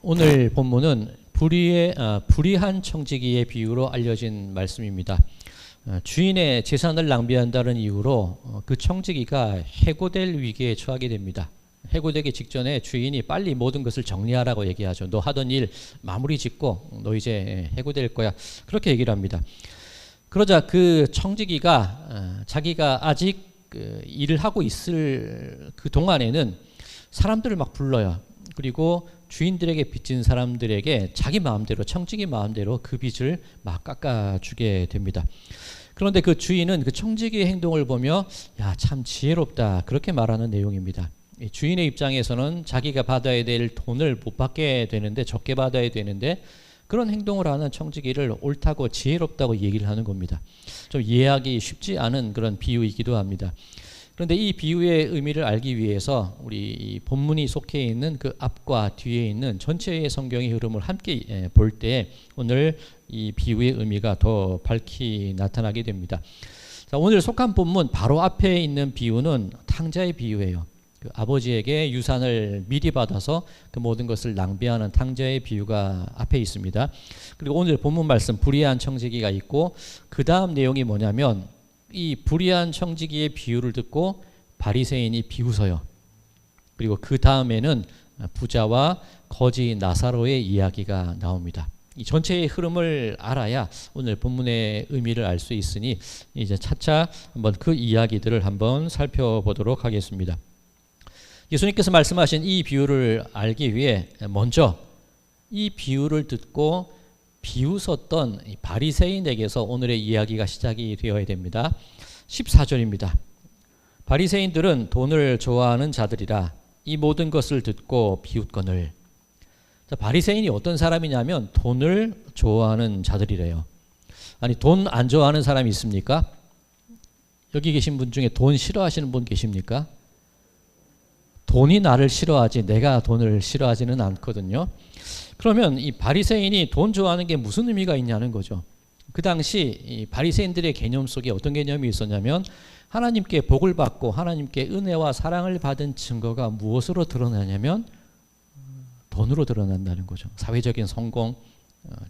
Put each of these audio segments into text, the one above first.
오늘 본문은 불의한 청지기의 비유로 알려진 말씀입니다. 주인의 재산을 낭비한다는 이유로 그 청지기가 해고될 위기에 처하게 됩니다. 해고되기 직전에 주인이 빨리 모든 것을 정리하라고 얘기하죠. 너 하던 일 마무리 짓고 너 이제 해고될 거야. 그렇게 얘기를 합니다. 그러자 그 청지기가 자기가 아직 일을 하고 있을 그 동안에는 사람들을 막 불러요. 그리고 주인들에게 빚진 사람들에게 자기 마음대로, 청지기 마음대로 그 빚을 막 깎아주게 됩니다. 그런데 그 주인은 그 청지기의 행동을 보며 야, 참 지혜롭다, 그렇게 말하는 내용입니다. 주인의 입장에서는 자기가 받아야 될 돈을 못 받게 되는데, 적게 받아야 되는데 그런 행동을 하는 청지기를 옳다고 지혜롭다고 얘기를 하는 겁니다. 좀 이해하기 쉽지 않은 그런 비유이기도 합니다. 그런데 이 비유의 의미를 알기 위해서 우리 이 본문이 속해 있는 그 앞과 뒤에 있는 전체의 성경의 흐름을 함께 볼 때 오늘 이 비유의 의미가 더 밝히 나타나게 됩니다. 자, 오늘 속한 본문 바로 앞에 있는 비유는 탕자의 비유예요. 그 아버지에게 유산을 미리 받아서 그 모든 것을 낭비하는 탕자의 비유가 앞에 있습니다. 그리고 오늘 본문 말씀 불의한 청지기가 있고, 그 다음 내용이 뭐냐면 이 불의한 청지기의 비유를 듣고 바리새인이 비웃어요. 그리고 그 다음에는 부자와 거지 나사로의 이야기가 나옵니다. 이 전체의 흐름을 알아야 오늘 본문의 의미를 알 수 있으니 이제 차차 한번 그 이야기들을 한번 살펴보도록 하겠습니다. 예수님께서 말씀하신 이 비유를 알기 위해 먼저 이 비유를 듣고 비웃었던 바리새인에게서 오늘의 이야기가 시작이 되어야 됩니다. 14절입니다. 바리새인들은 돈을 좋아하는 자들이라 이 모든 것을 듣고 비웃거늘. 자, 바리새인이 어떤 사람이냐면 돈을 좋아하는 자들이래요. 아니, 돈 안 좋아하는 사람이 있습니까? 여기 계신 분 중에 돈 싫어하시는 분 계십니까? 돈이 나를 싫어하지 내가 돈을 싫어하지는 않거든요. 그러면 이 바리새인이 돈 좋아하는 게 무슨 의미가 있냐는 거죠. 그 당시 이 바리새인들의 개념 속에 어떤 개념이 있었냐면, 하나님께 복을 받고 하나님께 은혜와 사랑을 받은 증거가 무엇으로 드러나냐면 돈으로 드러난다는 거죠. 사회적인 성공,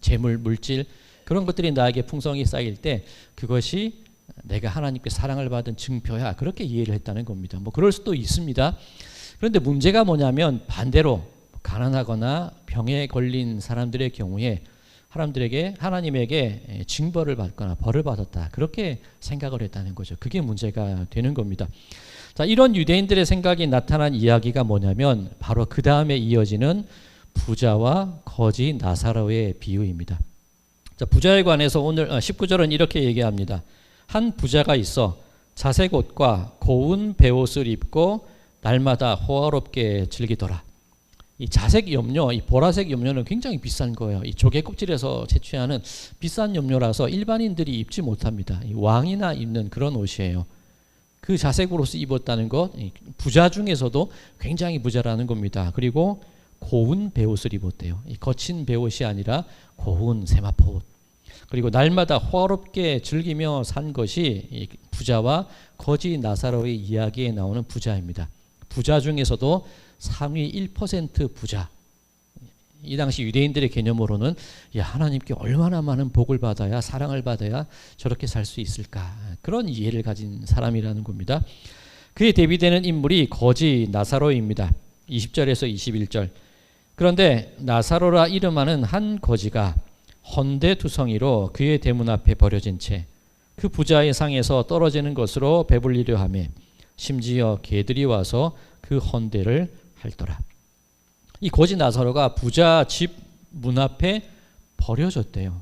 재물, 물질, 그런 것들이 나에게 풍성히 쌓일 때 그것이 내가 하나님께 사랑을 받은 증표야, 그렇게 이해를 했다는 겁니다. 뭐 그럴 수도 있습니다. 그런데 문제가 뭐냐면 반대로 가난하거나 병에 걸린 사람들의 경우에 하나님에게 징벌을 받거나 벌을 받았다, 그렇게 생각을 했다는 거죠. 그게 문제가 되는 겁니다. 자, 이런 유대인들의 생각이 나타난 이야기가 뭐냐면 바로 그 다음에 이어지는 부자와 거지 나사로의 비유입니다. 자, 부자에 관해서 오늘 19절은 이렇게 얘기합니다. 한 부자가 있어 자색 옷과 고운 베옷을 입고 날마다 호화롭게 즐기더라. 이 자색 염료, 이 보라색 염료는 굉장히 비싼 거예요. 이 조개 껍질에서 채취하는 비싼 염료라서 일반인들이 입지 못합니다. 이 왕이나 입는 그런 옷이에요. 그 자색으로서 입었다는 것, 부자 중에서도 굉장히 부자라는 겁니다. 그리고 고운 베옷을 입었대요. 이 거친 베옷이 아니라 고운 세마포 옷. 그리고 날마다 호화롭게 즐기며 산 것이 이 부자와 거지 나사로의 이야기에 나오는 부자입니다. 부자 중에서도 상위 1% 부자. 이 당시 유대인들의 개념으로는 야, 하나님께 얼마나 많은 복을 받아야, 사랑을 받아야 저렇게 살 수 있을까, 그런 이해를 가진 사람이라는 겁니다. 그에 대비되는 인물이 거지 나사로입니다. 20절에서 21절. 그런데 나사로라 이름하는 한 거지가 헌데투성이로 그의 대문 앞에 버려진 채 그 부자의 상에서 떨어지는 것으로 배불리려 하며 심지어 개들이 와서 그 헌데를 핥더라. 이 거지 나사로가 부자 집 문 앞에 버려졌대요.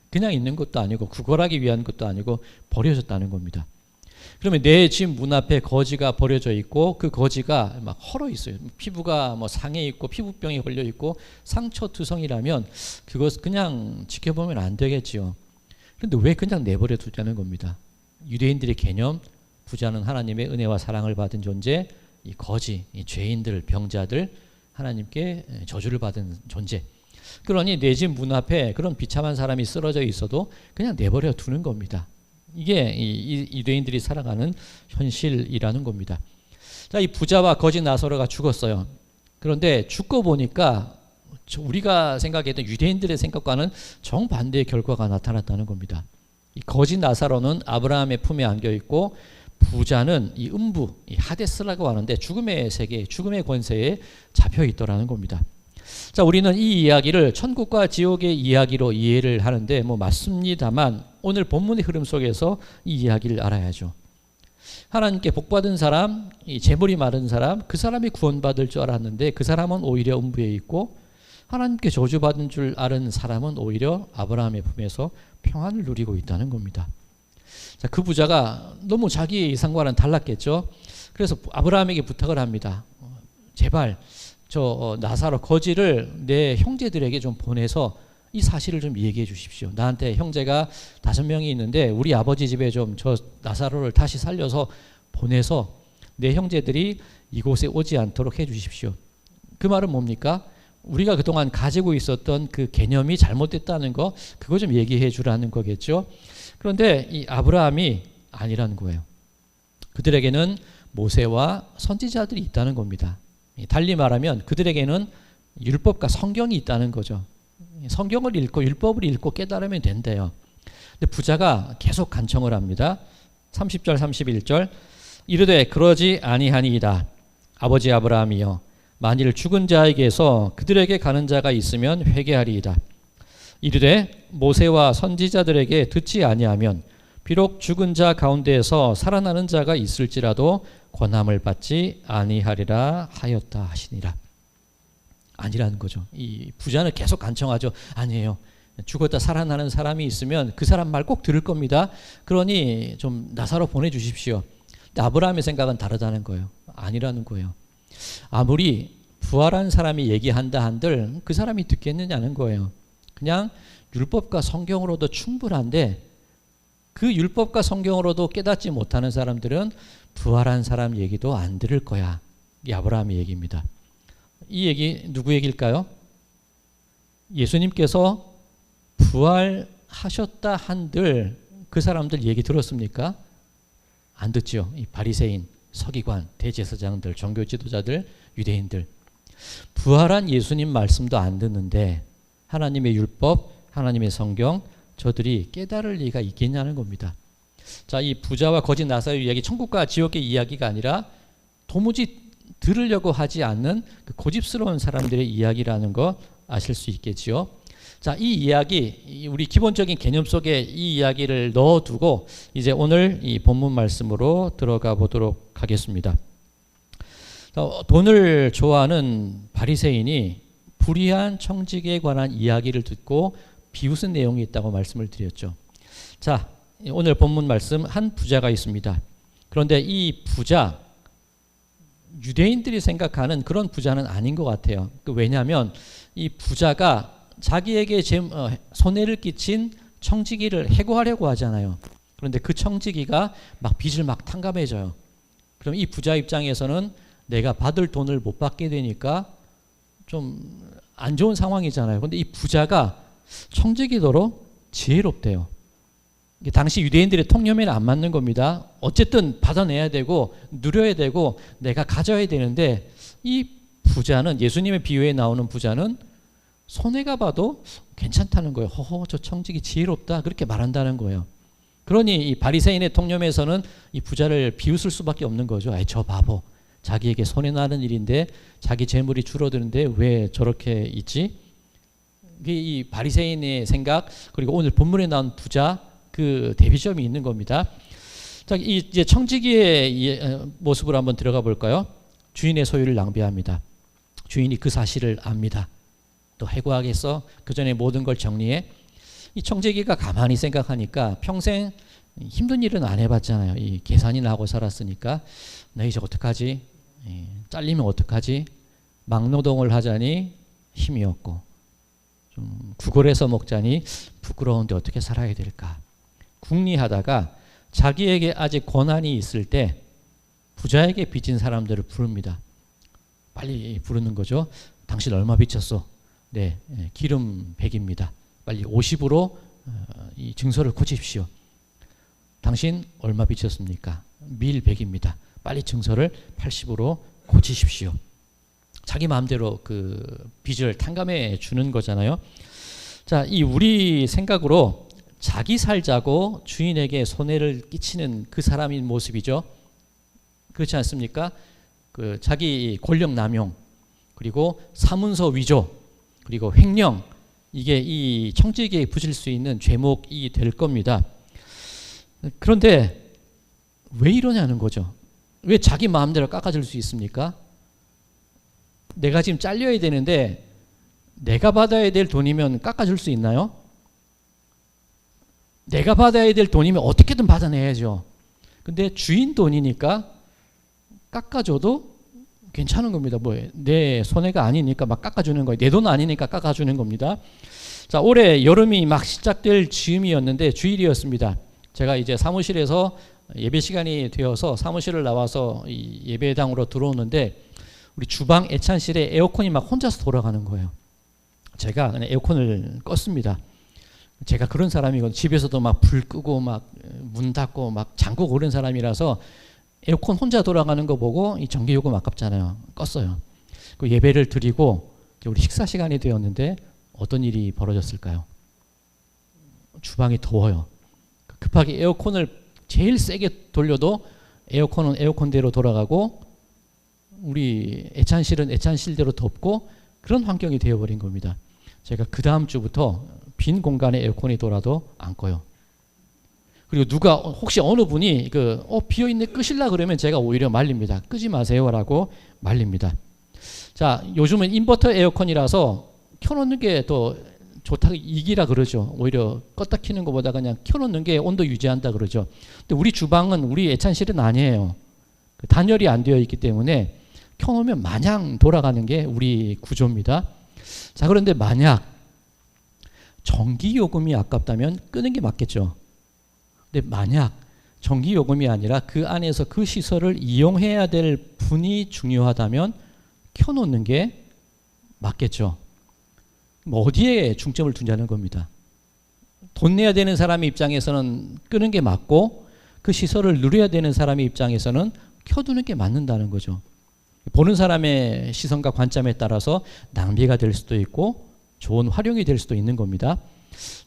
그냥 있는 것도 아니고 구걸하기 위한 것도 아니고 버려졌다는 겁니다. 그러면 내 집 문 앞에 거지가 버려져 있고 그 거지가 막 헐어 있어요. 피부가 뭐 상해 있고 피부병에 걸려 있고 상처투성이라면 그것 그냥 지켜보면 안 되겠지요. 그런데 왜 그냥 내버려 두자는 겁니다. 유대인들의 개념, 부자는 하나님의 은혜와 사랑을 받은 존재, 이 거지, 이 죄인들, 병자들, 하나님께 저주를 받은 존재. 그러니 내 집 문 앞에 그런 비참한 사람이 쓰러져 있어도 그냥 내버려 두는 겁니다. 이게 이 유대인들이 살아가는 현실이라는 겁니다. 자, 이 부자와 거지 나사로가 죽었어요. 그런데 죽고 보니까 우리가 생각했던 유대인들의 생각과는 정반대의 결과가 나타났다는 겁니다. 이 거짓 나사로는 아브라함의 품에 안겨 있고 부자는 이 음부, 이 하데스라고 하는데 죽음의 세계, 죽음의 권세에 잡혀 있더라는 겁니다. 자, 우리는 이 이야기를 천국과 지옥의 이야기로 이해를 하는데 뭐 맞습니다만 오늘 본문의 흐름 속에서 이 이야기를 알아야죠. 하나님께 복받은 사람, 이 재물이 많은 사람, 그 사람이 구원받을 줄 알았는데 그 사람은 오히려 음부에 있고 하나님께 저주받은 줄 아는 사람은 오히려 아브라함의 품에서 평안을 누리고 있다는 겁니다. 자, 그 부자가 너무 자기의 예상과는 달랐겠죠. 그래서 아브라함에게 부탁을 합니다. 제발 저 나사로 거지를 내 형제들에게 좀 보내서 이 사실을 좀 얘기해 주십시오. 나한테 형제가 5명이 있는데 우리 아버지 집에 좀 저 나사로를 다시 살려서 보내서 내 형제들이 이곳에 오지 않도록 해 주십시오. 그 말은 뭡니까? 우리가 그동안 가지고 있었던 그 개념이 잘못됐다는 거, 그거 좀 얘기해 주라는 거겠죠. 그런데 이 아브라함이 아니라는 거예요. 그들에게는 모세와 선지자들이 있다는 겁니다. 달리 말하면 그들에게는 율법과 성경이 있다는 거죠. 성경을 읽고 율법을 읽고 깨달으면 된대요. 근데 부자가 계속 간청을 합니다. 30절 31절 이르되 그러지 아니하니이다. 아버지 아브라함이여 만일 죽은 자에게서 그들에게 가는 자가 있으면 회개하리이다. 이르되 모세와 선지자들에게 듣지 아니하면 비록 죽은 자 가운데에서 살아나는 자가 있을지라도 권함을 받지 아니하리라 하였다 하시니라. 아니라는 거죠. 이 부자는 계속 간청하죠. 아니에요. 죽었다 살아나는 사람이 있으면 그 사람 말 꼭 들을 겁니다. 그러니 좀 나사로 보내주십시오. 근데 아브라함의 생각은 다르다는 거예요. 아니라는 거예요. 아무리 부활한 사람이 얘기한다 한들 그 사람이 듣겠느냐는 거예요. 그냥 율법과 성경으로도 충분한데 그 율법과 성경으로도 깨닫지 못하는 사람들은 부활한 사람 얘기도 안 들을 거야. 이 아브라함의 얘기입니다. 이 얘기 누구 얘기일까요? 예수님께서 부활하셨다 한들 그 사람들 얘기 들었습니까? 안 듣죠. 이 바리새인, 서기관, 대제사장들, 종교 지도자들, 유대인들. 부활한 예수님 말씀도 안 듣는데 하나님의 율법, 하나님의 성경 저들이 깨달을 리가 있겠냐는 겁니다. 자, 이 부자와 거짓 나사로 이야기, 천국과 지옥의 이야기가 아니라 도무지 들으려고 하지 않는 그 고집스러운 사람들의 이야기라는 거 아실 수 있겠지요. 자, 이 이야기, 우리 기본적인 개념 속에 이 이야기를 넣어두고 이제 오늘 이 본문 말씀으로 들어가 보도록 하겠습니다. 돈을 좋아하는 바리새인이 불의한 청직에 관한 이야기를 듣고 비웃은 내용이 있다고 말씀을 드렸죠. 자, 오늘 본문 말씀, 한 부자가 있습니다. 그런데 이 부자, 유대인들이 생각하는 그런 부자는 아닌 것 같아요. 왜냐하면 이 부자가 자기에게 손해를 끼친 청지기를 해고하려고 하잖아요. 그런데 그 청지기가 막 빚을 막 탕감해줘요. 그럼 이 부자 입장에서는 내가 받을 돈을 못 받게 되니까 좀 안 좋은 상황이잖아요. 그런데 이 부자가 청지기도록 지혜롭대요. 이게 당시 유대인들의 통념에는 안 맞는 겁니다. 어쨌든 받아내야 되고 누려야 되고 내가 가져야 되는데 이 부자는, 예수님의 비유에 나오는 부자는 손해가 봐도 괜찮다는 거예요. 허허, 저 청지기 지혜롭다, 그렇게 말한다는 거예요. 그러니 이 바리새인의 통념에서는 이 부자를 비웃을 수밖에 없는 거죠. 아이, 저 바보, 자기에게 손해나는 일인데 자기 재물이 줄어드는데 왜 저렇게 있지? 이 바리새인의 생각, 그리고 오늘 본문에 나온 부자, 그 대비점이 있는 겁니다. 자, 이제 청지기의 모습으로 한번 들어가 볼까요? 주인의 소유를 낭비합니다. 주인이 그 사실을 압니다. 또 해고하겠어? 그 전에 모든 걸 정리해? 이 청지기가 가만히 생각하니까 평생 힘든 일은 안 해봤잖아요. 이 계산이나 하고 살았으니까 나 이제 어떡하지? 잘리면 어떡하지? 막노동을 하자니 힘이 없고 좀 구걸해서 먹자니 부끄러운데 어떻게 살아야 될까? 궁리하다가 자기에게 아직 권한이 있을 때 부자에게 빚진 사람들을 부릅니다. 빨리 부르는 거죠. 당신 얼마 빚졌어? 네, 기름 100입니다. 빨리 50으로 이 증서를 고치십시오. 당신 얼마 빚졌습니까? 밀 100입니다. 빨리 증서를 80으로 고치십시오. 자기 마음대로 그 빚을 탕감해 주는 거잖아요. 자, 이 우리 생각으로 자기 살자고 주인에게 손해를 끼치는 그 사람인 모습이죠. 그렇지 않습니까? 그 자기 권력 남용, 그리고 사문서 위조, 그리고 횡령, 이게 이 청지기에 붙일 수 있는 죄목이 될 겁니다. 그런데 왜 이러냐는 거죠. 왜 자기 마음대로 깎아줄 수 있습니까? 내가 지금 잘려야 되는데 내가 받아야 될 돈이면 깎아줄 수 있나요? 내가 받아야 될 돈이면 어떻게든 받아내야죠. 근데 주인 돈이니까 깎아줘도 괜찮은 겁니다. 뭐 내 손해가 아니니까 막 깎아주는 거예요. 내 돈 아니니까 깎아주는 겁니다. 자, 올해 여름이 막 시작될 즈음이었는데 주일이었습니다. 제가 이제 사무실에서 예배 시간이 되어서 사무실을 나와서 이 예배당으로 들어오는데 우리 주방 애찬실에 에어컨이 막 혼자서 돌아가는 거예요. 제가 그냥 에어컨을 껐습니다. 제가 그런 사람이거든요. 집에서도 막 불 끄고 막 문 닫고 막 잠그고 그런 사람이라서 에어컨 혼자 돌아가는 거 보고 이 전기요금 아깝잖아요. 껐어요. 그 예배를 드리고 우리 식사 시간이 되었는데 어떤 일이 벌어졌을까요? 주방이 더워요. 급하게 에어컨을 제일 세게 돌려도 에어컨은 에어컨대로 돌아가고 우리 애찬실은 애찬실대로 덥고 그런 환경이 되어버린 겁니다. 제가 그 다음 주부터 빈 공간에 에어컨이 돌아도 안 꺼요. 그리고 누가 혹시 어느 분이 비어있네 끄실라 그러면 제가 오히려 말립니다. 끄지 마세요라고 말립니다. 자, 요즘은 인버터 에어컨이라서 켜놓는 게 더 좋다 이기라 그러죠. 오히려 껐다 켜는 것보다 그냥 켜놓는 게 온도 유지한다 그러죠. 근데 우리 주방은 우리 애찬실은 아니에요. 단열이 안 되어 있기 때문에 켜놓으면 마냥 돌아가는 게 우리 구조입니다. 자, 그런데 만약 전기요금이 아깝다면 끄는 게 맞겠죠. 근데 만약 전기요금이 아니라 그 안에서 그 시설을 이용해야 될 분이 중요하다면 켜놓는 게 맞겠죠. 뭐 어디에 중점을 두냐는 겁니다. 돈 내야 되는 사람의 입장에서는 끄는 게 맞고 그 시설을 누려야 되는 사람의 입장에서는 켜두는 게 맞는다는 거죠. 보는 사람의 시선과 관점에 따라서 낭비가 될 수도 있고 좋은 활용이 될 수도 있는 겁니다.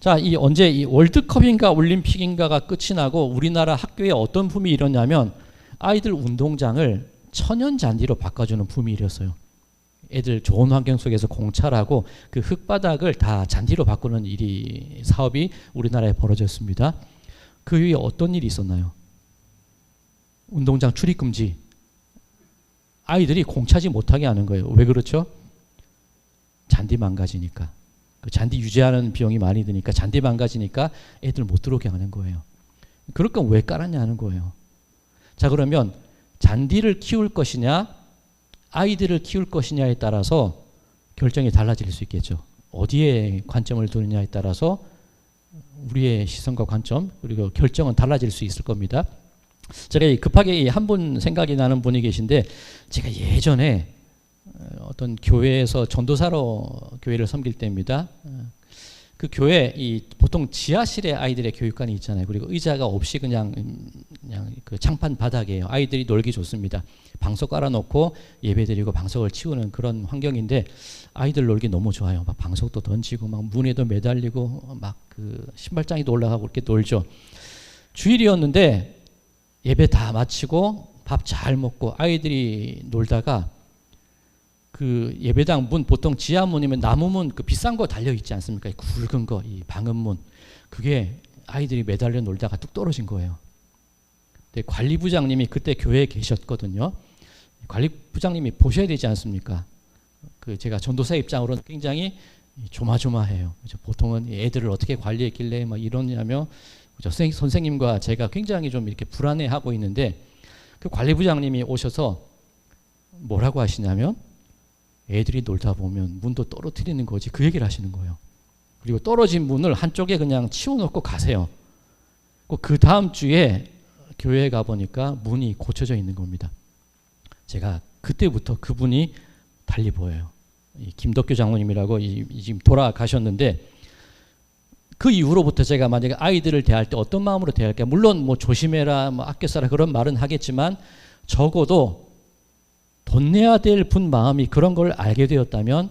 자, 언제 이 월드컵인가 올림픽인가가 끝이 나고 우리나라 학교에 어떤 붐이 일었냐면 아이들 운동장을 천연 잔디로 바꿔주는 붐이 일었어요. 애들 좋은 환경 속에서 공차라고 그 흙바닥을 다 잔디로 바꾸는 사업이 우리나라에 벌어졌습니다. 그 위에 어떤 일이 있었나요? 운동장 출입 금지. 아이들이 공차지 못하게 하는 거예요. 왜 그렇죠? 잔디 망가지니까. 그 잔디 유지하는 비용이 많이 드니까 잔디 망가지니까 애들 못 들어오게 하는 거예요. 그럴 건 왜 깔았냐는 거예요. 자, 그러면 잔디를 키울 것이냐 아이들을 키울 것이냐에 따라서 결정이 달라질 수 있겠죠. 어디에 관점을 두느냐에 따라서 우리의 시선과 관점 그리고 결정은 달라질 수 있을 겁니다. 제가 급하게 한 분 생각이 나는 분이 계신데 제가 예전에 어떤 교회에서 전도사로 교회를 섬길 때입니다. 그 교회 보통 지하실에 아이들의 교육관이 있잖아요. 그리고 의자가 없이 그냥 그 장판 바닥이에요. 아이들이 놀기 좋습니다. 방석 깔아놓고 예배드리고 방석을 치우는 그런 환경인데 아이들 놀기 너무 좋아요. 막 방석도 던지고 막 문에도 매달리고 막 그 신발장에도 올라가고 이렇게 놀죠. 주일이었는데 예배 다 마치고 밥 잘 먹고 아이들이 놀다가 그 예배당 문 보통 지하 문이면 나무 문 그 비싼 거 달려 있지 않습니까? 이 굵은 거, 이 방음문 그게 아이들이 매달려 놀다가 뚝 떨어진 거예요. 근데 관리부장님이 그때 교회에 계셨거든요. 관리부장님이 보셔야 되지 않습니까? 그 제가 전도사 입장으로는 굉장히 조마조마해요. 보통은 애들을 어떻게 관리했길래 막 이러냐며 선생님과 제가 굉장히 좀 이렇게 불안해하고 있는데 그 관리부장님이 오셔서 뭐라고 하시냐면 애들이 놀다 보면 문도 떨어뜨리는 거지 그 얘기를 하시는 거예요. 그리고 떨어진 문을 한쪽에 그냥 치워놓고 가세요. 그 다음 주에 교회에 가보니까 문이 고쳐져 있는 겁니다. 제가 그때부터 그분이 달리 보여요. 김덕규 장로님이라고 지금 돌아가셨는데 그 이후로부터 제가 만약에 아이들을 대할 때 어떤 마음으로 대할까? 물론 뭐 조심해라, 뭐 아껴 써라 그런 말은 하겠지만 적어도 돈 내야 될 분 마음이 그런 걸 알게 되었다면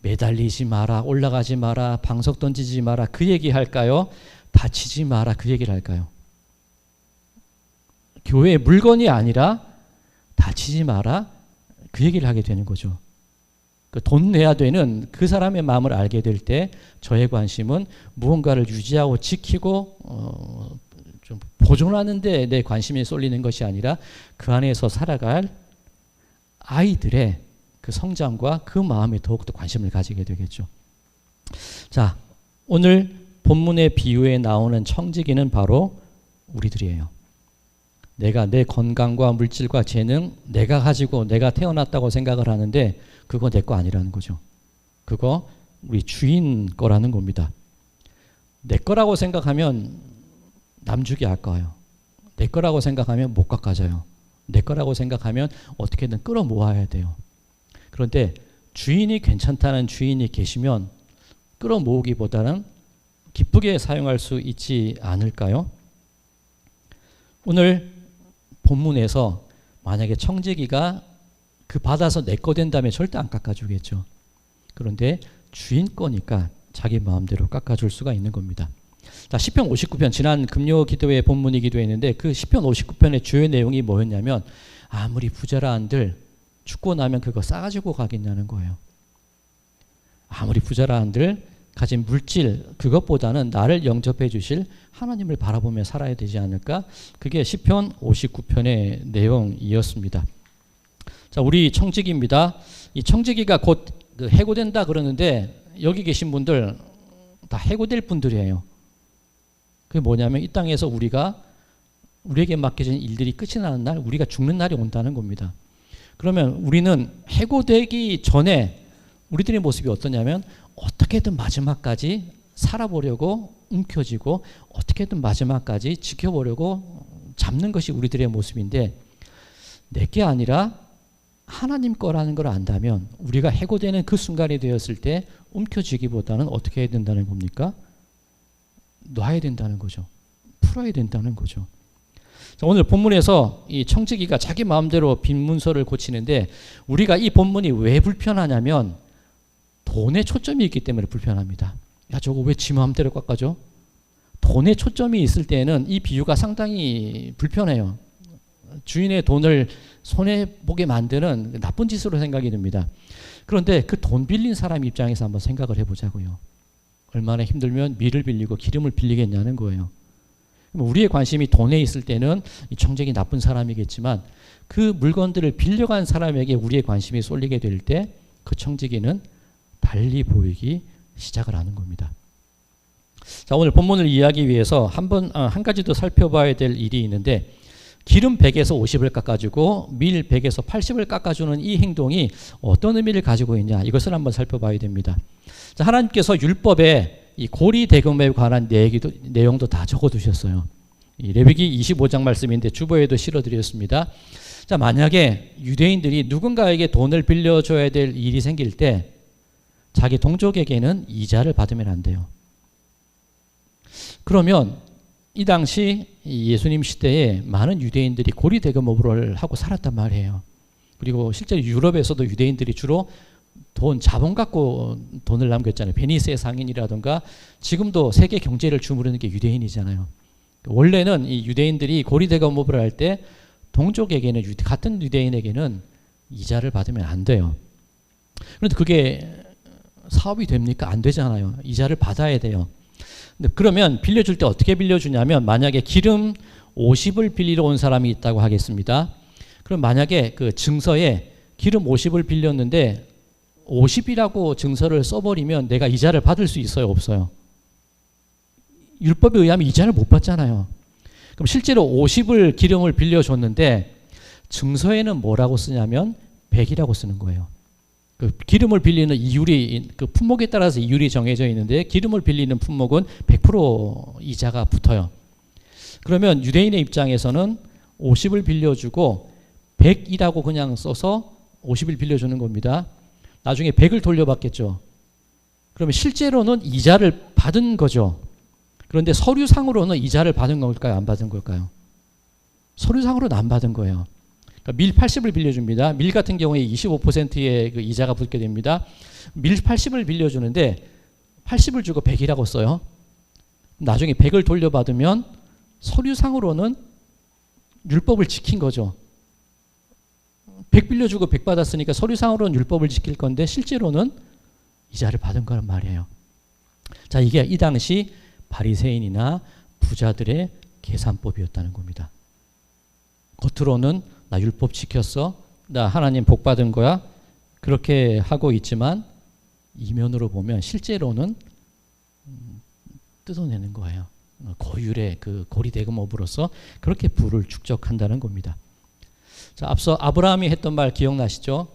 매달리지 마라, 올라가지 마라, 방석 던지지 마라 그 얘기 할까요? 다치지 마라 그 얘기를 할까요? 교회의 물건이 아니라 다치지 마라 그 얘기를 하게 되는 거죠. 그 돈 내야 되는 그 사람의 마음을 알게 될 때 저의 관심은 무언가를 유지하고 지키고 좀 보존하는 데 내 관심이 쏠리는 것이 아니라 그 안에서 살아갈 아이들의 그 성장과 그 마음에 더욱더 관심을 가지게 되겠죠. 자, 오늘 본문의 비유에 나오는 청지기는 바로 우리들이에요. 내가 내 건강과 물질과 재능 내가 가지고 내가 태어났다고 생각을 하는데 그거 내 거 아니라는 거죠. 그거 우리 주인 거라는 겁니다. 내 거라고 생각하면 남 주기 아까워요. 내 거라고 생각하면 못 깎아져요. 내 거라고 생각하면 어떻게든 끌어모아야 돼요. 그런데 주인이 괜찮다는 주인이 계시면 끌어모으기보다는 기쁘게 사용할 수 있지 않을까요? 오늘 본문에서 만약에 청지기가 그 받아서 내 거 된다면 절대 안 깎아주겠죠. 그런데 주인 거니까 자기 마음대로 깎아줄 수가 있는 겁니다. 자, 시편 59편 지난 금요 기도회 본문이기도 했는데 그 시편 59편의 주요 내용이 뭐였냐면 아무리 부자라 한들 죽고 나면 그거 싸가지고 가겠냐는 거예요. 아무리 부자라 한들 가진 물질 그것보다는 나를 영접해 주실 하나님을 바라보며 살아야 되지 않을까? 그게 시편 59편의 내용이었습니다. 자, 우리 청지기입니다. 이 청지기가 곧 그 해고된다 그러는데 여기 계신 분들 다 해고될 분들이에요. 그게 뭐냐면 이 땅에서 우리에게 맡겨진 일들이 끝이 나는 날 우리가 죽는 날이 온다는 겁니다. 그러면 우리는 해고되기 전에 우리들의 모습이 어떠냐면 어떻게든 마지막까지 살아보려고 움켜쥐고 어떻게든 마지막까지 지켜보려고 잡는 것이 우리들의 모습인데 내게 아니라 하나님 거라는 걸 안다면 우리가 해고되는 그 순간이 되었을 때 움켜쥐기보다는 어떻게 해야 된다는 겁니까? 놔야 된다는 거죠. 풀어야 된다는 거죠. 자, 오늘 본문에서 이 청지기가 자기 마음대로 빈 문서를 고치는데 우리가 이 본문이 왜 불편하냐면 돈에 초점이 있기 때문에 불편합니다. 야, 저거 왜 지 마음대로 깎아줘? 돈에 초점이 있을 때는 이 비유가 상당히 불편해요. 주인의 돈을 손해보게 만드는 나쁜 짓으로 생각이 듭니다. 그런데 그 돈 빌린 사람 입장에서 한번 생각을 해보자고요. 얼마나 힘들면 밀을 빌리고 기름을 빌리겠냐는 거예요. 우리의 관심이 돈에 있을 때는 이 청지기 나쁜 사람이겠지만 그 물건들을 빌려간 사람에게 우리의 관심이 쏠리게 될 때 그 청지기는 달리 보이기 시작을 하는 겁니다. 자, 오늘 본문을 이해하기 위해서 한 가지 더 살펴봐야 될 일이 있는데 기름 100에서 50을 깎아주고 밀 100에서 80을 깎아주는 이 행동이 어떤 의미를 가지고 있냐 이것을 한번 살펴봐야 됩니다. 자, 하나님께서 율법에 이 고리 대금에 관한 내용도 다 적어두셨어요. 이 레위기 25장 말씀인데 주보에도 실어드렸습니다. 자, 만약에 유대인들이 누군가에게 돈을 빌려줘야 될 일이 생길 때 자기 동족에게는 이자를 받으면 안 돼요. 그러면 이 당시 예수님 시대에 많은 유대인들이 고리 대금업을 하고 살았단 말이에요. 그리고 실제로 유럽에서도 유대인들이 주로 자본 갖고 돈을 남겼잖아요. 베니스의 상인이라든가 지금도 세계 경제를 주무르는 게 유대인이잖아요. 원래는 이 유대인들이 고리 대금업을 할 때 동족에게는 같은 유대인에게는 이자를 받으면 안 돼요. 그런데 그게 사업이 됩니까? 안 되잖아요. 이자를 받아야 돼요. 근데 그러면 빌려줄 때 어떻게 빌려주냐면 만약에 기름 50을 빌리러 온 사람이 있다고 하겠습니다. 그럼 만약에 그 증서에 기름 50을 빌렸는데 50이라고 증서를 써버리면 내가 이자를 받을 수 있어요? 없어요? 율법에 의하면 이자를 못 받잖아요. 그럼 실제로 50을 기름을 빌려줬는데 증서에는 뭐라고 쓰냐면 100이라고 쓰는 거예요. 그 기름을 빌리는 이율이 그 품목에 따라서 이율이 정해져 있는데 기름을 빌리는 품목은 100% 이자가 붙어요. 그러면 유대인의 입장에서는 50을 빌려주고 100이라고 그냥 써서 50을 빌려주는 겁니다. 나중에 100을 돌려받겠죠. 그러면 실제로는 이자를 받은 거죠. 그런데 서류상으로는 이자를 받은 걸까요? 안 받은 걸까요? 서류상으로는 안 받은 거예요. 그러니까 밀 80을 빌려줍니다. 밀 같은 경우에 25%의 그 이자가 붙게 됩니다. 밀 80을 빌려주는데 80을 주고 100이라고 써요. 나중에 100을 돌려받으면 서류상으로는 율법을 지킨 거죠. 100 빌려주고 100 받았으니까 서류상으로는 율법을 지킬 건데 실제로는 이자를 받은 거란 말이에요. 자, 이게 이 당시 바리새인이나 부자들의 계산법이었다는 겁니다. 겉으로는 나 율법 지켰어, 나 하나님 복 받은 거야, 그렇게 하고 있지만 이면으로 보면 실제로는 뜯어내는 거예요. 고율의 그 고리대금업으로서 그렇게 부를 축적한다는 겁니다. 자, 앞서 아브라함이 했던 말 기억나시죠?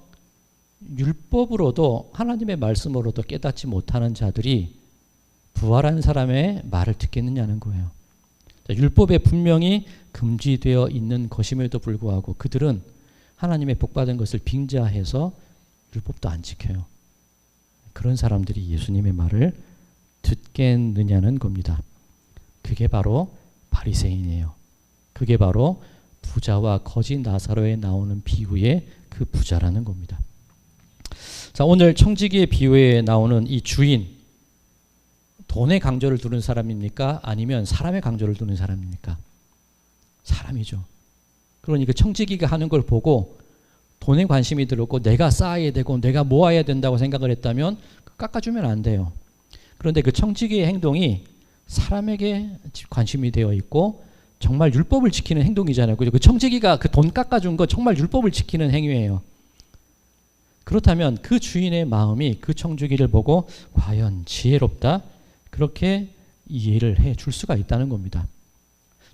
율법으로도 하나님의 말씀으로도 깨닫지 못하는 자들이 부활한 사람의 말을 듣겠느냐는 거예요. 자, 율법에 분명히 금지되어 있는 것임에도 불구하고 그들은 하나님의 복받은 것을 빙자해서 율법도 안 지켜요. 그런 사람들이 예수님의 말을 듣겠느냐는 겁니다. 그게 바로 바리새인이에요. 그게 바로 부자와 거지 나사로에 나오는 비유의 그 부자라는 겁니다. 자, 오늘 청지기의 비유에 나오는 이 주인, 돈의 강조를 두는 사람입니까? 아니면 사람의 강조를 두는 사람입니까? 사람이죠. 그러니 그 청지기가 하는 걸 보고 돈에 관심이 들었고 내가 쌓아야 되고 내가 모아야 된다고 생각을 했다면 깎아주면 안 돼요. 그런데 그 청지기의 행동이 사람에게 관심이 되어 있고 정말 율법을 지키는 행동이잖아요. 그 청지기가 그 돈 깎아준 거 정말 율법을 지키는 행위예요. 그렇다면 그 주인의 마음이 그 청지기를 보고 과연 지혜롭다, 그렇게 이해를 해줄 수가 있다는 겁니다.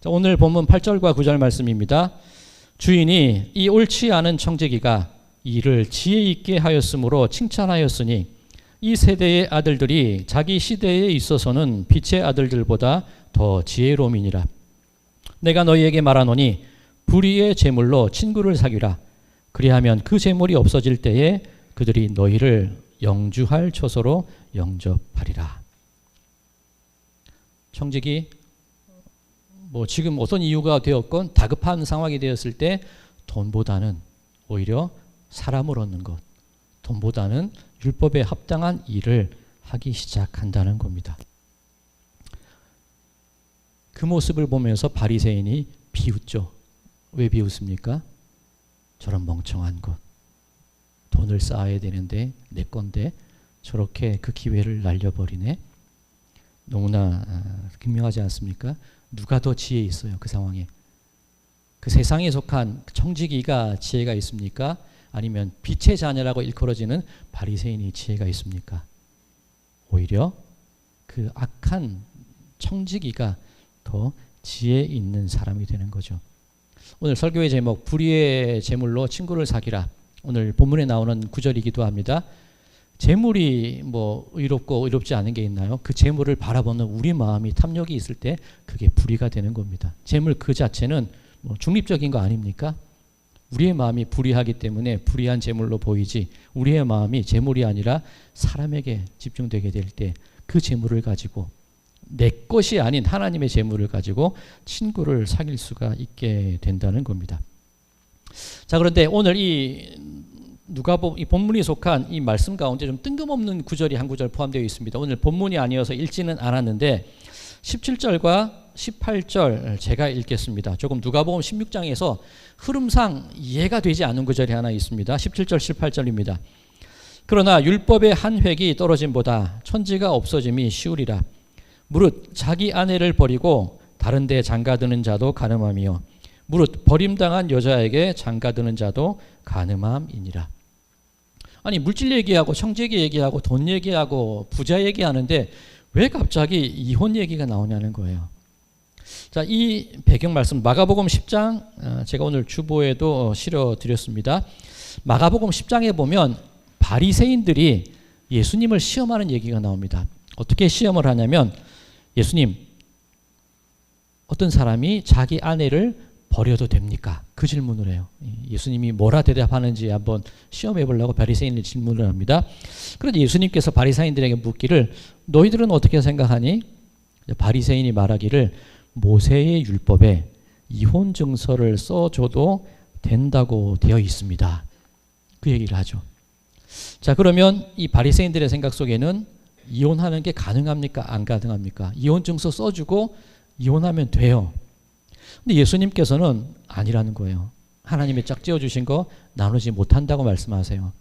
자, 오늘 본문 8절과 9절 말씀입니다. 주인이 이 옳지 않은 청지기가 이를 지혜 있게 하였으므로 칭찬하였으니 이 세대의 아들들이 자기 시대에 있어서는 빛의 아들들보다 더 지혜로움이니라. 내가 너희에게 말하노니 불의의 재물로 친구를 사귀라. 그리하면 그 재물이 없어질 때에 그들이 너희를 영주할 처소로 영접하리라. 청지기 지금 어떤 이유가 되었건 다급한 상황이 되었을 때 돈보다는 오히려 사람을 얻는 것, 돈보다는 율법에 합당한 일을 하기 시작한다는 겁니다. 그 모습을 보면서 바리새인이 비웃죠. 왜 비웃습니까? 저런 멍청한 것, 돈을 쌓아야 되는데 내 건데 저렇게 그 기회를 날려버리네. 너무나 분명하지 않습니까? 누가 더 지혜 있어요? 그 상황에. 그 세상에 속한 청지기가 지혜가 있습니까? 아니면 빛의 자녀라고 일컬어지는 바리새인이 지혜가 있습니까? 오히려 그 악한 청지기가 더 지혜 있는 사람이 되는 거죠. 오늘 설교의 제목, 불의의 재물로 친구를 사귀라. 오늘 본문에 나오는 구절이기도 합니다. 재물이 의롭고 의롭지 않은 게 있나요? 그 재물을 바라보는 우리 마음이 탐욕이 있을 때 그게 불의가 되는 겁니다. 재물 그 자체는 중립적인 거 아닙니까? 우리의 마음이 불의하기 때문에 불의한 재물로 보이지, 우리의 마음이 재물이 아니라 사람에게 집중되게 될 때 그 재물을 가지고 내 것이 아닌 하나님의 재물을 가지고 친구를 사귈 수가 있게 된다는 겁니다. 자, 그런데 오늘 이 누가복음 이 본문이 속한 이 말씀 가운데 좀 뜬금없는 구절이 한 구절 포함되어 있습니다. 오늘 본문이 아니어서 읽지는 않았는데 17절과 18절 제가 읽겠습니다. 조금 누가복음 16장에서 흐름상 이해가 되지 않는 구절이 하나 있습니다. 17절 18절입니다. 그러나 율법의 한 획이 떨어짐보다 천지가 없어짐이 쉬우리라. 무릇 자기 아내를 버리고 다른 데 장가드는 자도 간음함이요 무릇 버림당한 여자에게 장가드는 자도 간음함이니라. 아니, 물질 얘기하고 청지기 얘기하고 돈 얘기하고 부자 얘기하는데 왜 갑자기 이혼 얘기가 나오냐는 거예요. 자, 이 배경 말씀 마가복음 10장 제가 오늘 주보에도 실어드렸습니다. 마가복음 10장에 보면 바리새인들이 예수님을 시험하는 얘기가 나옵니다. 어떻게 시험을 하냐면 예수님, 어떤 사람이 자기 아내를 버려도 됩니까? 그 질문을 해요. 예수님이 뭐라 대답하는지 한번 시험해 보려고 바리새인이 질문을 합니다. 그런데 예수님께서 바리새인들에게 묻기를 너희들은 어떻게 생각하니? 바리새인이 말하기를 모세의 율법에 이혼 증서를 써줘도 된다고 되어 있습니다. 그 얘기를 하죠. 자, 그러면 이 바리새인들의 생각 속에는 이혼하는 게 가능합니까? 안 가능합니까? 이혼 증서 써주고 이혼하면 돼요. 근데 예수님께서는 아니라는 거예요. 하나님이 짝지어 주신 거 나누지 못한다고 말씀하세요.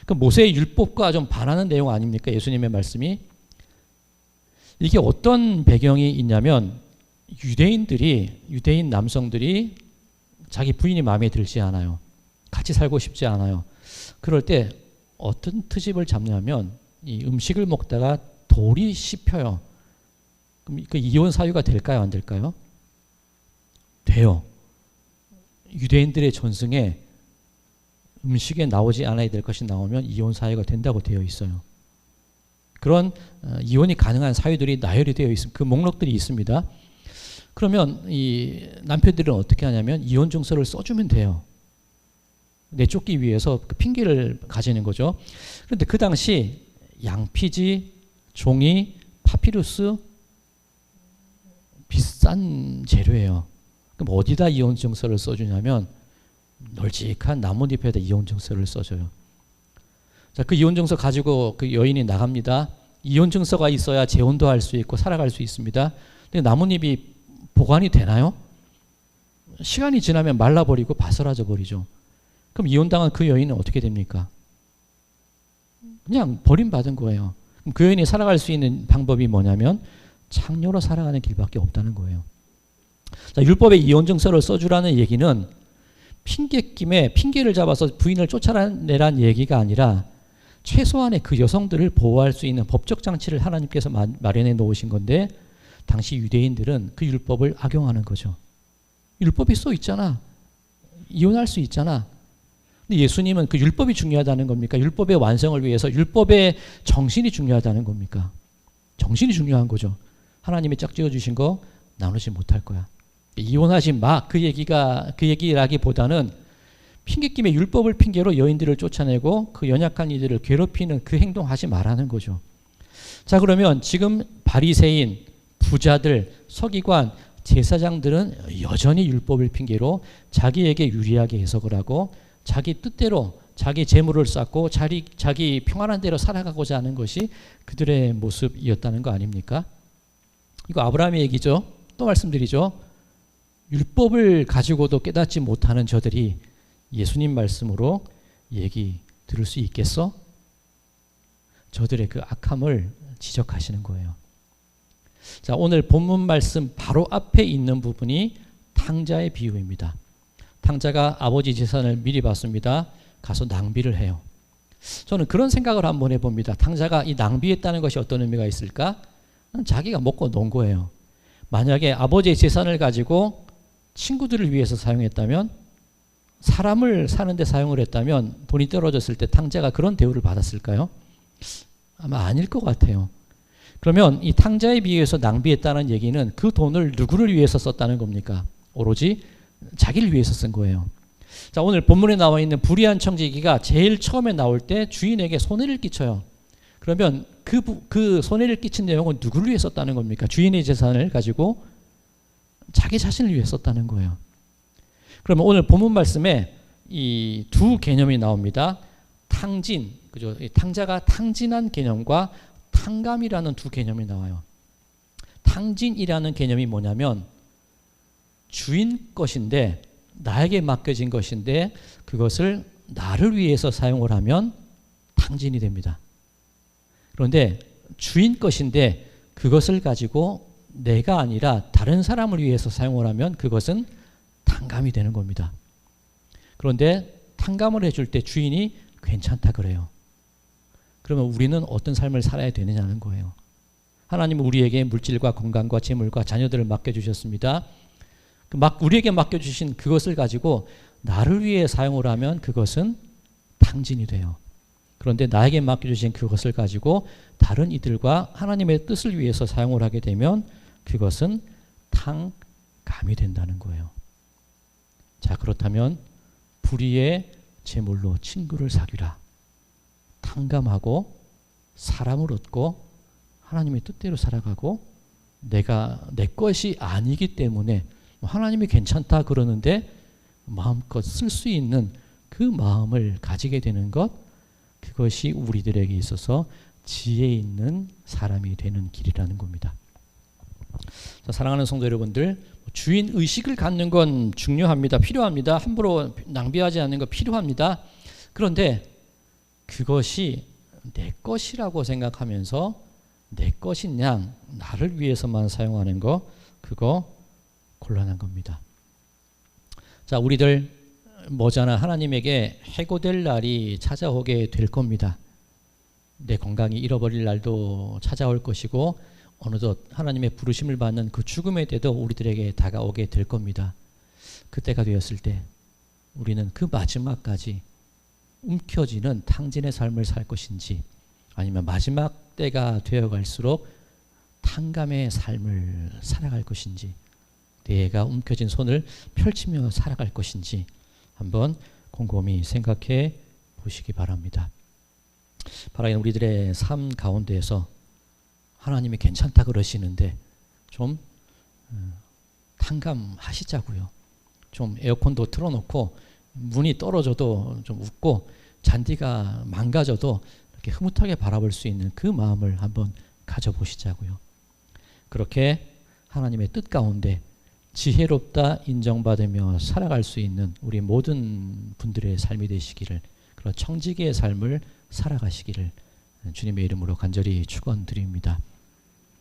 그 모세의 율법과 좀 반하는 내용 아닙니까? 예수님의 말씀이. 이게 어떤 배경이 있냐면 유대인 남성들이 자기 부인이 마음에 들지 않아요. 같이 살고 싶지 않아요. 그럴 때 어떤 트집을 잡냐면 이 음식을 먹다가 돌이 씹혀요. 그럼 그 이혼 사유가 될까요? 안 될까요? 돼요. 유대인들의 전승에 음식에 나오지 않아야 될 것이 나오면 이혼 사유가 된다고 되어 있어요. 그런 이혼이 가능한 사유들이 나열이 되어 있습니다. 그 목록들이 있습니다. 그러면 이 남편들은 어떻게 하냐면 이혼 증서를 써주면 돼요. 내쫓기 위해서 그 핑계를 가지는 거죠. 그런데 그 당시 양피지, 종이, 파피루스 비싼 재료예요. 그럼 어디다 이혼 증서를 써주냐면 널찍한 나뭇잎에다 이혼 증서를 써줘요. 자, 그 이혼 증서 가지고 그 여인이 나갑니다. 이혼 증서가 있어야 재혼도 할 수 있고 살아갈 수 있습니다. 근데 나뭇잎이 보관이 되나요? 시간이 지나면 말라버리고 바스라져 버리죠. 그럼 이혼당한 그 여인은 어떻게 됩니까? 그냥 버림받은 거예요. 그럼 그 여인이 살아갈 수 있는 방법이 뭐냐면 창녀로 살아가는 길밖에 없다는 거예요. 자, 율법에 이혼 증서를 써주라는 얘기는 핑계김에 핑계를 잡아서 부인을 쫓아내란 얘기가 아니라 최소한의 그 여성들을 보호할 수 있는 법적 장치를 하나님께서 마련해 놓으신 건데 당시 유대인들은 그 율법을 악용하는 거죠. 율법이 써 있잖아. 이혼할 수 있잖아. 근데 예수님은 그 율법이 중요하다는 겁니까? 율법의 완성을 위해서 율법의 정신이 중요하다는 겁니까? 정신이 중요한 거죠. 하나님이 짝지어 주신 거 나누지 못할 거야. 이혼하지 마. 그 얘기라기보다는 핑계김에 율법을 핑계로 여인들을 쫓아내고 그 연약한 이들을 괴롭히는 그 행동하지 말라는 거죠. 자, 그러면 지금 바리새인, 부자들, 서기관, 제사장들은 여전히 율법을 핑계로 자기에게 유리하게 해석을 하고 자기 뜻대로 자기 재물을 쌓고 자기 평안한 대로 살아가고자 하는 것이 그들의 모습이었다는 거 아닙니까? 이거 아브라함의 얘기죠. 또 말씀드리죠. 율법을 가지고도 깨닫지 못하는 저들이 예수님 말씀으로 얘기 들을 수 있겠어? 저들의 그 악함을 지적하시는 거예요. 자, 오늘 본문 말씀 바로 앞에 있는 부분이 탕자의 비유입니다. 탕자가 아버지 재산을 미리 받습니다. 가서 낭비를 해요. 저는 그런 생각을 한번 해봅니다. 탕자가 이 낭비했다는 것이 어떤 의미가 있을까? 자기가 먹고 논 거예요. 만약에 아버지의 재산을 가지고 친구들을 위해서 사용했다면, 사람을 사는데 사용을 했다면 돈이 떨어졌을 때 탕자가 그런 대우를 받았을까요? 아마 아닐 것 같아요. 그러면 이 탕자에 비해서 낭비했다는 얘기는 그 돈을 누구를 위해서 썼다는 겁니까? 오로지 자기를 위해서 쓴 거예요. 자, 오늘 본문에 나와 있는 불의한 청지기가 제일 처음에 나올 때 주인에게 손해를 끼쳐요. 그러면 그 손해를 끼친 내용은 누구를 위해 썼다는 겁니까? 주인의 재산을 가지고 자기 자신을 위해 썼다는 거예요. 그러면 오늘 본문 말씀에 이 두 개념이 나옵니다. 탕진, 그죠? 탕자가 탕진한 개념과 탕감이라는 두 개념이 나와요. 탕진이라는 개념이 뭐냐면 주인 것인데, 나에게 맡겨진 것인데 그것을 나를 위해서 사용을 하면 탕진이 됩니다. 그런데 주인 것인데 그것을 가지고 내가 아니라 다른 사람을 위해서 사용을 하면 그것은 탕감이 되는 겁니다. 그런데 탕감을 해줄 때 주인이 괜찮다 그래요. 그러면 우리는 어떤 삶을 살아야 되느냐는 거예요. 하나님은 우리에게 물질과 건강과 재물과 자녀들을 맡겨주셨습니다. 우리에게 맡겨주신 그것을 가지고 나를 위해 사용을 하면 그것은 탕진이 돼요. 그런데 나에게 맡겨주신 그것을 가지고 다른 이들과 하나님의 뜻을 위해서 사용을 하게 되면 그것은 탕감이 된다는 거예요. 자, 그렇다면 불의의 제물로 친구를 사귀라. 탕감하고 사람을 얻고 하나님의 뜻대로 살아가고 내가 내 것이 아니기 때문에 하나님이 괜찮다 그러는데 마음껏 쓸 수 있는 그 마음을 가지게 되는 것, 그것이 우리들에게 있어서 지혜 있는 사람이 되는 길이라는 겁니다. 자, 사랑하는 성도 여러분들, 주인 의식을 갖는 건 중요합니다. 필요합니다. 함부로 낭비하지 않는 거 필요합니다. 그런데 그것이 내 것이라고 생각하면서 내 것인 양 나를 위해서만 사용하는 거, 그거 곤란한 겁니다. 자, 우리들 머지않아 하나님에게 해고될 날이 찾아오게 될 겁니다. 내 건강이 잃어버릴 날도 찾아올 것이고 어느덧 하나님의 부르심을 받는 그 죽음의 때도 우리들에게 다가오게 될 겁니다. 그때가 되었을 때 우리는 그 마지막까지 움켜쥐는 탕진의 삶을 살 것인지, 아니면 마지막 때가 되어갈수록 탕감의 삶을 살아갈 것인지, 내가 움켜쥔 손을 펼치며 살아갈 것인지 한번 곰곰이 생각해 보시기 바랍니다. 바라기는 우리들의 삶 가운데에서 하나님이 괜찮다 그러시는데 좀 탕감하시자고요. 좀 에어컨도 틀어놓고 문이 떨어져도 좀 웃고 잔디가 망가져도 이렇게 흐뭇하게 바라볼 수 있는 그 마음을 한번 가져보시자고요. 그렇게 하나님의 뜻 가운데 지혜롭다 인정받으며 살아갈 수 있는 우리 모든 분들의 삶이 되시기를, 그런 청지기의 삶을 살아가시기를 주님의 이름으로 간절히 축원드립니다.